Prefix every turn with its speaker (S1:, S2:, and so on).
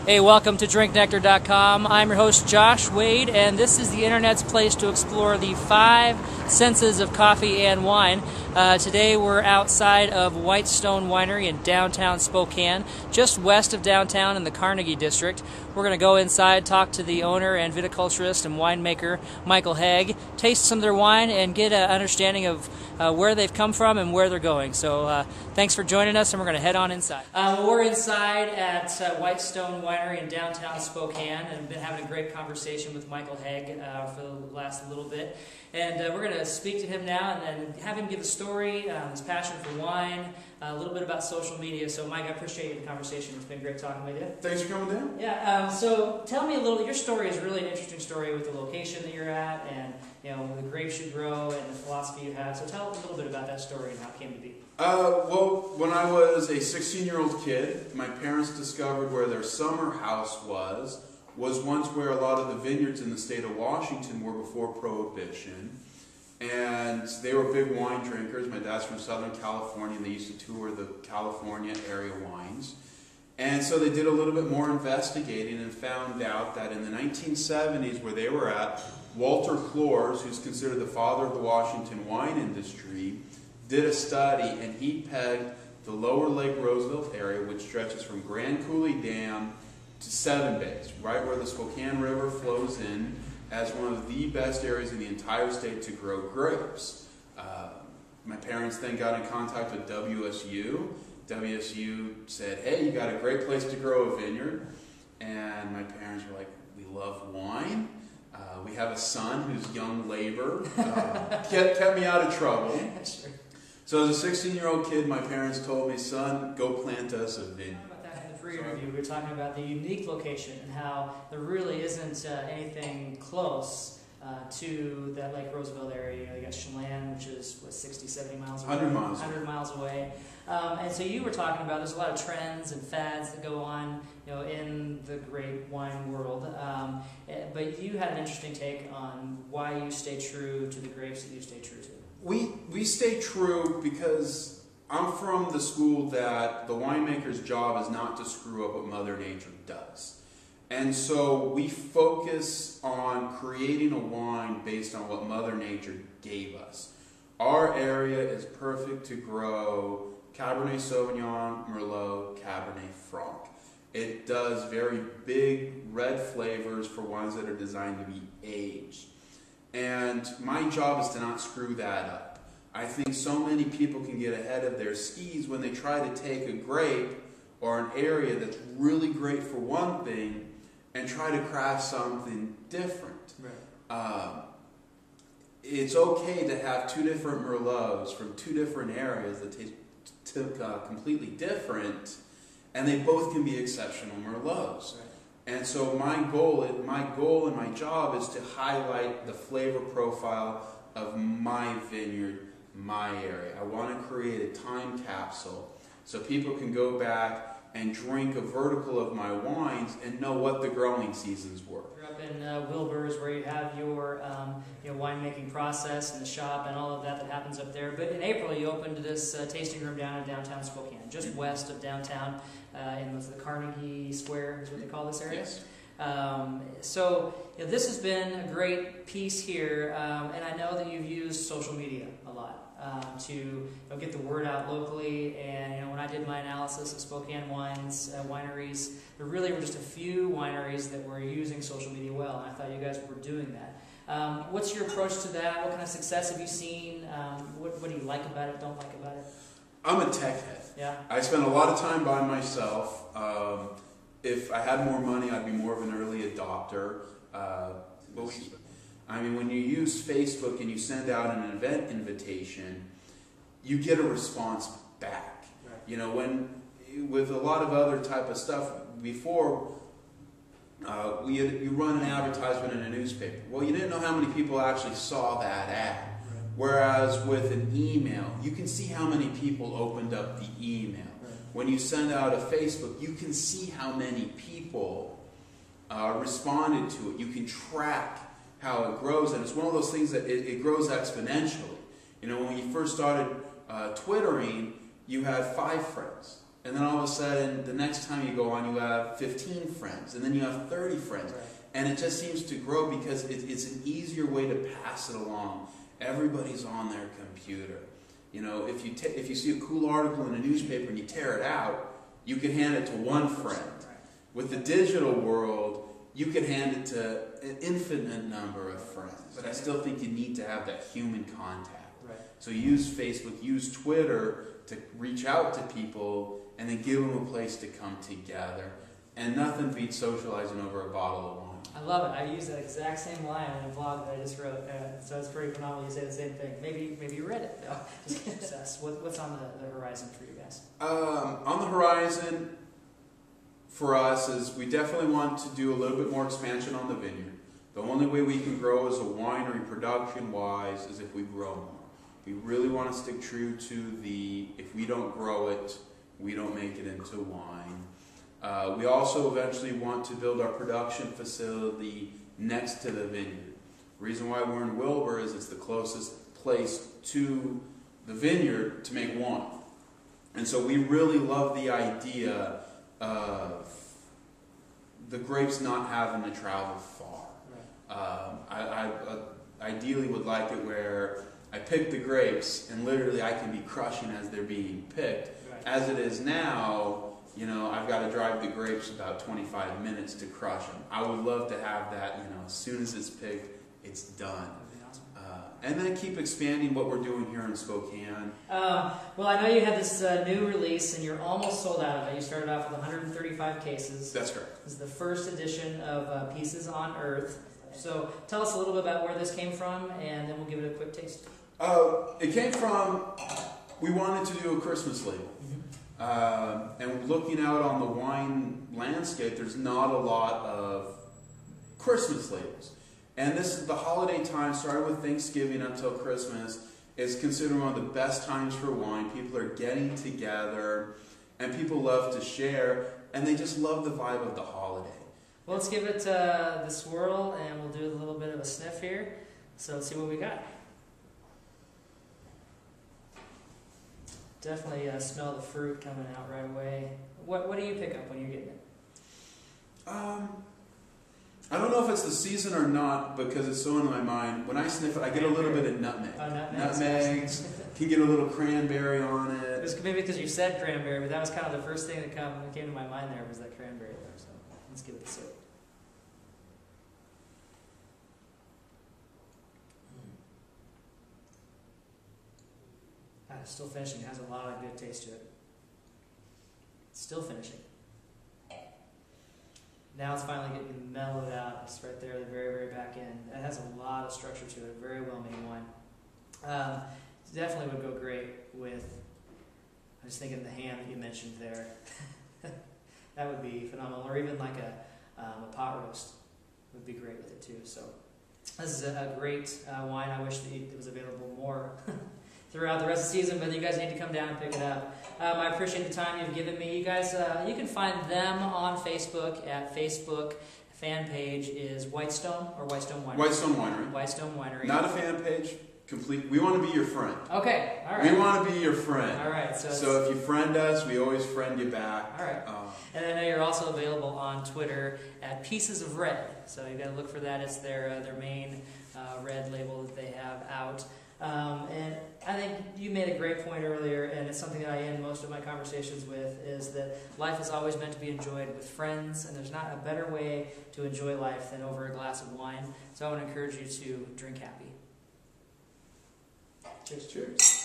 S1: Hey, welcome to drinknectar.com. I'm your host Josh Wade, and this is the internet's place to explore the 5 senses of coffee and wine. Today we're outside of Whitestone Winery in downtown Spokane, just west of downtown in the Carnegie District. We're going to go inside, talk to the owner and viticulturist and winemaker Michael Haig, taste some of their wine, and get an understanding of where they've come from and where they're going. So thanks for joining us, and we're going to head on inside. We're inside at Whitestone Winery in downtown Spokane, and been having a great conversation with Michael Haig for the last little bit. And we're going to speak to him now and then have him give a story, his passion for wine, a little bit about social media. So Mike, I appreciate the conversation. It's been great talking with you.
S2: Thanks for coming down.
S1: Yeah, so tell me a little, your story is really an interesting story with the location that you're at and the grapes you grow and the philosophy you have. So tell us a little bit about that story and how it came to be.
S2: Well, when I was a 16-year-old kid, my parents discovered where their summer house was once where a lot of the vineyards in the state of Washington were before Prohibition. And they were big wine drinkers. My dad's from Southern California, and they used to tour the California area wines. And so they did a little bit more investigating and found out that in the 1970s, where they were at, Walter Clores, who's considered the father of the Washington wine industry, did a study, and he pegged the lower Lake Roosevelt area, which stretches from Grand Coulee Dam to Seven Bays, right where the Spokane River flows in, as one of the best areas in the entire state to grow grapes. My parents then got in contact with WSU. WSU said, hey, you got a great place to grow a vineyard. And my parents were like, we love wine. We have a son who's young labor. Kept me out of trouble.
S1: Sure.
S2: So as a 16-year-old kid, my parents told me, son, go plant us a vineyard.
S1: Interview, we were talking about the unique location and how there really isn't anything close to that Lake Roosevelt area. You got Chelan, which is, what, 60, 70 miles away? 100 miles away. And so you were talking about there's a lot of trends and fads that go on in the grape wine world. But you had an interesting take on why you stay true to the grapes that you stay true to.
S2: We stay true because I'm from the school that the winemaker's job is not to screw up what Mother Nature does. And so we focus on creating a wine based on what Mother Nature gave us. Our area is perfect to grow Cabernet Sauvignon, Merlot, Cabernet Franc. It does very big red flavors for wines that are designed to be aged. And my job is to not screw that up. I think so many people can get ahead of their skis when they try to take a grape or an area that's really great for one thing and try to craft something different. Right. It's okay to have 2 different Merlots from 2 different areas that taste completely different, and they both can be exceptional Merlots. Right. And so my goal and my job is to highlight the flavor profile of my vineyard, my area. I want to create a time capsule so people can go back and drink a vertical of my wines and know what the growing seasons were.
S1: You're up in Wilbur's, where you have your winemaking process and the shop and all of that happens up there. But in April, you opened this tasting room down in downtown Spokane, just west of downtown, in the Carnegie Square is what they call this area.
S2: Yes.
S1: So this has been a great piece here, and I know that you've used social media a lot to get the word out locally. And when I did my analysis of Spokane wines, wineries, there really were just a few wineries that were using social media well, and I thought you guys were doing that. What's your approach to that? What kind of success have you seen? What do you like about it, don't like about it?
S2: I'm a tech head.
S1: Yeah.
S2: I spend a lot of time by myself. If I had more money, I'd be more of an early adopter. When you use Facebook and you send out an event invitation, you get a response back. Right. With a lot of other type of stuff before, you run an advertisement in a newspaper. Well, you didn't know how many people actually saw that ad. Right. Whereas with an email, you can see how many people opened up the email. Right. When you send out a Facebook, you can see how many people responded to it. You can track how it grows, and it's one of those things that it grows exponentially. When you first started Twittering, you had 5 friends. And then all of a sudden, the next time you go on, you have 15 friends, and then you have 30 friends.
S1: Right.
S2: And it just seems to grow because it's an easier way to pass it along. Everybody's on their computer. You know, if you see a cool article in a newspaper and you tear it out, you can hand it to one friend.
S1: Right.
S2: With the digital world, you can hand it to an infinite number of friends. But I still think you need to have that human contact.
S1: Right.
S2: So use Facebook, use Twitter to reach out to people and then give them a place to come together. And nothing beats socializing over a bottle of wine.
S1: I love it. I use that exact same line in a blog that I just wrote, so it's pretty phenomenal. You say the same thing. Maybe you read it. No, just obsessed. What's on the horizon for you guys?
S2: On the horizon for us is we definitely want to do a little bit more expansion on the vineyard. The only way we can grow as a winery production-wise is if we grow more. We really want to stick true to if we don't grow it, we don't make it into wine. We also eventually want to build our production facility next to the vineyard. The reason why we're in Wilbur is it's the closest place to the vineyard to make wine. And so we really love the idea of the grapes not having to travel far. I ideally would like it where I pick the grapes and literally I can be crushing as they're being picked.
S1: Right.
S2: As it is now, you know, I've got to drive the grapes about 25 minutes to crush them. I would love to have that, you know, as soon as it's picked, it's done.
S1: That'd be awesome.
S2: And then keep expanding what we're doing here in Spokane.
S1: Well, I know you had this new release, and you're almost sold out of it. You started off with 135 cases.
S2: That's correct.
S1: This is the first edition of Pieces on Earth. So tell us a little bit about where this came from, and then we'll give it a quick taste.
S2: It came from, we wanted to do a Christmas label. And looking out on the wine landscape, there's not a lot of Christmas labels. And this is the holiday time, starting with Thanksgiving until Christmas, is considered one of the best times for wine. People are getting together, and people love to share, and they just love the vibe of the holiday.
S1: Well, let's give it the swirl, and we'll do a little bit of a sniff here. So let's see what we got. Definitely smell the fruit coming out right away. What do you pick up when you're getting it?
S2: I don't know if it's the season or not because it's so in my mind. When I sniff it, I get a little bit of nutmeg.
S1: Oh,
S2: Nutmegs. Can get a little cranberry on it.
S1: It was maybe because you said cranberry, but that was kind of the first thing that came to my mind there was that cranberry there. So let's give it a sip. It's still finishing. It has a lot of good taste to it. It's still finishing. Now it's finally getting mellowed out. It's right there at the very, very back end. It has a lot of structure to it. Very well made wine. Definitely would go great with, I was thinking of the ham that you mentioned there. That would be phenomenal. Or even like a pot roast would be great with it too. So this is a great wine. I wish that it was available more throughout the rest of the season, but you guys need to come down and pick it up. I appreciate the time you've given me. You guys, you can find them on Facebook at Facebook. Fan page is Whitestone or Whitestone Winery.
S2: Whitestone Winery.
S1: Whitestone Winery.
S2: Not a fan page. Complete. We want to be your friend.
S1: Okay. All right.
S2: We want to be your friend.
S1: All right.
S2: So if you friend us, we always friend you back.
S1: All right. And I know you're also available on Twitter at Pieces of Red. So you got to look for that. It's their main red label that they have out. And I think you made a great point earlier, and it's something that I end most of my conversations with, is that life is always meant to be enjoyed with friends, and there's not a better way to enjoy life than over a glass of wine. So I want to encourage you to drink happy. Cheers.
S2: Cheers.